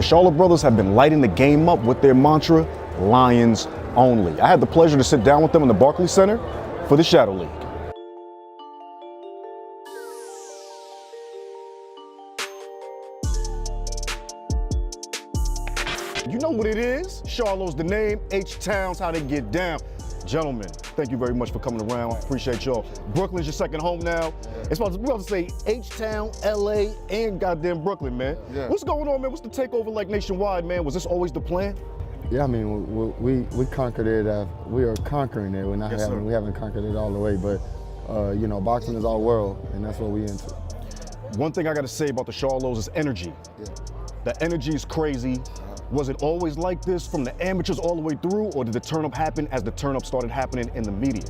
the Charlo brothers have been lighting the game up with their mantra, Lions Only. I had the pleasure to sit down with them in the Barclays Center for the Shadow League. You know what it is. Charlo's the name, H-Town's how they get down. Gentlemen, thank you very much for coming around. Appreciate y'all. Brooklyn's your second home now. We're about to say H-Town, LA, and goddamn Brooklyn, man. Yeah. What's going on, man? What's the takeover like nationwide, man? Was this always the plan? Yeah, I mean, we conquered it. We are conquering it. We haven't conquered it all the way, but you know, boxing is our world, and that's what we into. One thing I got to say about the Charlos is energy. Yeah. The energy is crazy. Was it always like this from the amateurs all the way through, or did the turn-up happen as the turn-up started happening in the media?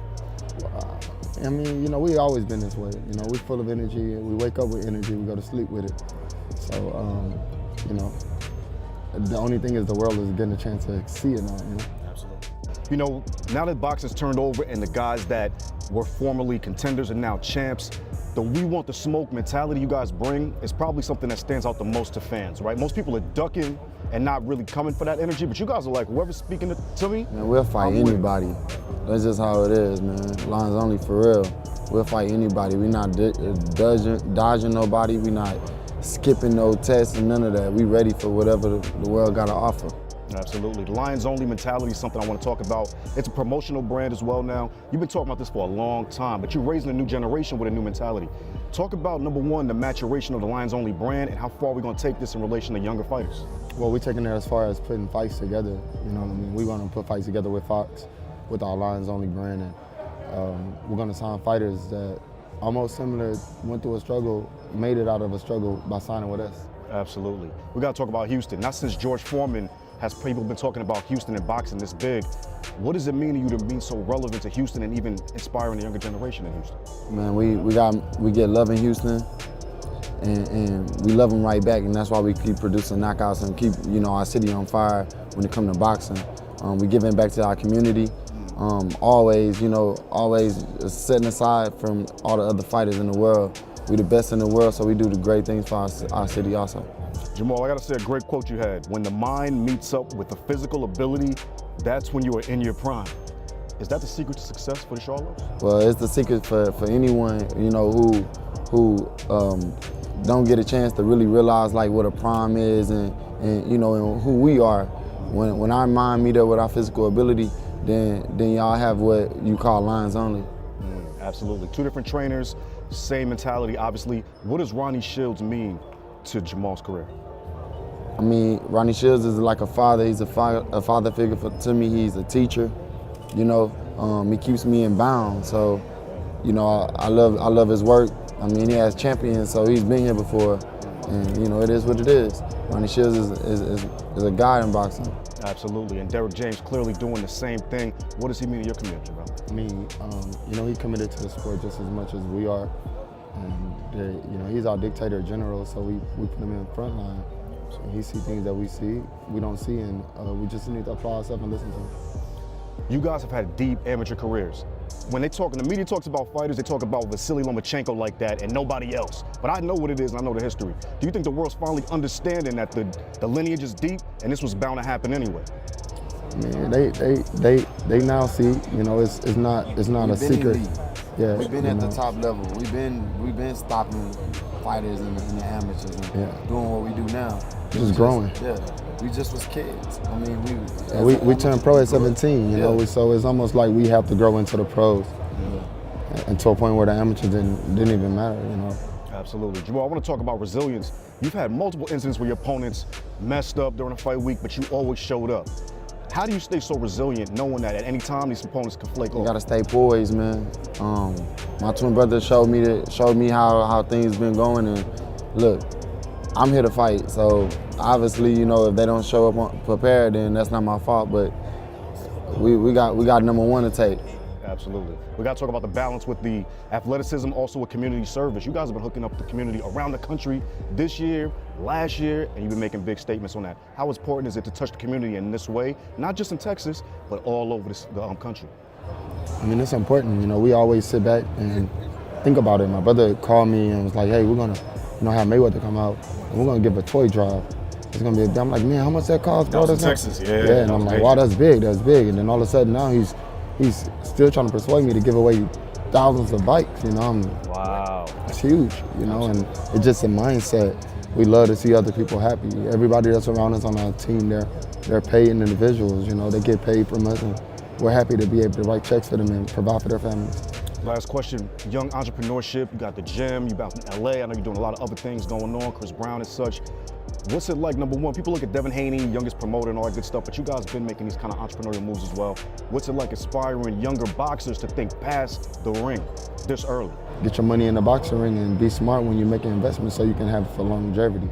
I mean, you know, we always been this way. You know, we're full of energy. We wake up with energy. We go to sleep with it. So, you know, the only thing is the world is getting a chance to see it now. You know. Absolutely. You know, now that boxing's turned over and the guys that were formerly contenders are now champs, the we want the smoke mentality you guys bring is probably something that stands out the most to fans, right? Most people are ducking and not really coming for that energy, but you guys are like, whoever's speaking to me, man, we'll fight anybody. That's just how it is, man. Lions Only for real. We'll fight anybody. We're not dodging nobody. We're not skipping no tests and none of that. We ready for whatever the world got to offer. Absolutely. The Lions Only mentality is something I want to talk about. It's a promotional brand as well now. You've been talking about this for a long time, but you're raising a new generation with a new mentality. Talk about, number one, the maturation of the Lions Only brand and how far we're going to take this in relation to younger fighters. Well, we're taking it as far as putting fights together. You know what I mean? We're going to put fights together with Fox, with our Lions Only brand, and we're going to sign fighters that almost similar, went through a struggle, made it out of a struggle by signing with us. Absolutely. We got to talk about Houston. Not since George Foreman has people been talking about Houston and boxing this big. What does it mean to you to be so relevant to Houston and even inspiring the younger generation in Houston? Man, we get love in Houston, and we love them right back, and that's why we keep producing knockouts and keep, you know, our city on fire when it comes to boxing. We giving back to our community, always, you know, always setting aside from all the other fighters in the world. We the best in the world, so we do the great things for our city also. Jermall, I gotta say a great quote you had. When the mind meets up with the physical ability, that's when you are in your prime. Is that the secret to success for the Charlos? Well, it's the secret for anyone, you know, who don't get a chance to really realize like what a prime is and you know, and who we are. When our mind meet up with our physical ability, then y'all have what you call Lions Only. Absolutely. Two different trainers, same mentality, obviously. What does Ronnie Shields mean to Jermall's career? I mean, Ronnie Shields is like a father. He's a father figure to me. He's a teacher. You know, he keeps me in bounds. So, you know, I love his work. I mean, he has champions, so he's been here before, and you know, it is what it is. Ronnie Shields is a guy in boxing. Absolutely, and Derrick James clearly doing the same thing. What does he mean to your community, bro? I mean, you know, he's committed to the sport just as much as we are. And, you know, he's our dictator general, so we put him in the front line. So he sees things that we don't see, and we just need to applaud ourselves and listen to him. You guys have had deep amateur careers. When the media talks about fighters, they talk about Vasily Lomachenko like that and nobody else. But I know what it is and I know the history. Do you think the world's finally understanding that the lineage is deep and this was bound to happen anyway? Man, they now see, you know, it's not a secret. Elite. Yeah, we've been at the top level. We've been stopping fighters in the amateurs and doing what we do now. Just growing. Yeah, we just was kids. I mean, we turned pro at 17. You know, so it's almost like we have to grow into the pros, and to a point where the amateurs didn't even matter. You know. Absolutely. Jermall, I want to talk about resilience. You've had multiple incidents where your opponents messed up during a fight week, but you always showed up. How do you stay so resilient knowing that at any time these opponents can flake off? You gotta stay poised, man. My twin brother showed me how things been going, and look, I'm here to fight. So obviously, you know, if they don't show up prepared, then that's not my fault. But we got number one to take. Absolutely. We got to talk about the balance with the athleticism, also with community service. You guys have been hooking up the community around the country this year, last year, and you've been making big statements on that. How important is it to touch the community in this way, not just in Texas, but all over the country? I mean, it's important. You know, we always sit back and think about it. My brother called me and was like, hey, we're going to have Mayweather come out, and we're going to give a toy drive. it's gonna be I'm like, man, how much that cost, bro? That was in That's Texas, yeah. Yeah, and I'm like, wow, that's big. And then all of a sudden now he's still trying to persuade me to give away thousands of bikes, you know. Wow. It's huge, you know, and it's just a mindset. We love to see other people happy. Everybody that's around us on our team, they're paid individuals, you know, they get paid from us, and we're happy to be able to write checks for them and provide for their families. Last question, young entrepreneurship, you got the gym, you out in LA, I know you're doing a lot of other things going on, Chris Brown and such. What's it like, number one, people look at Devin Haney, youngest promoter and all that good stuff, but you guys been making these kind of entrepreneurial moves as well. What's it like inspiring younger boxers to think past the ring this early? Get your money in the boxing ring and be smart when you're making investments so you can have it for longevity.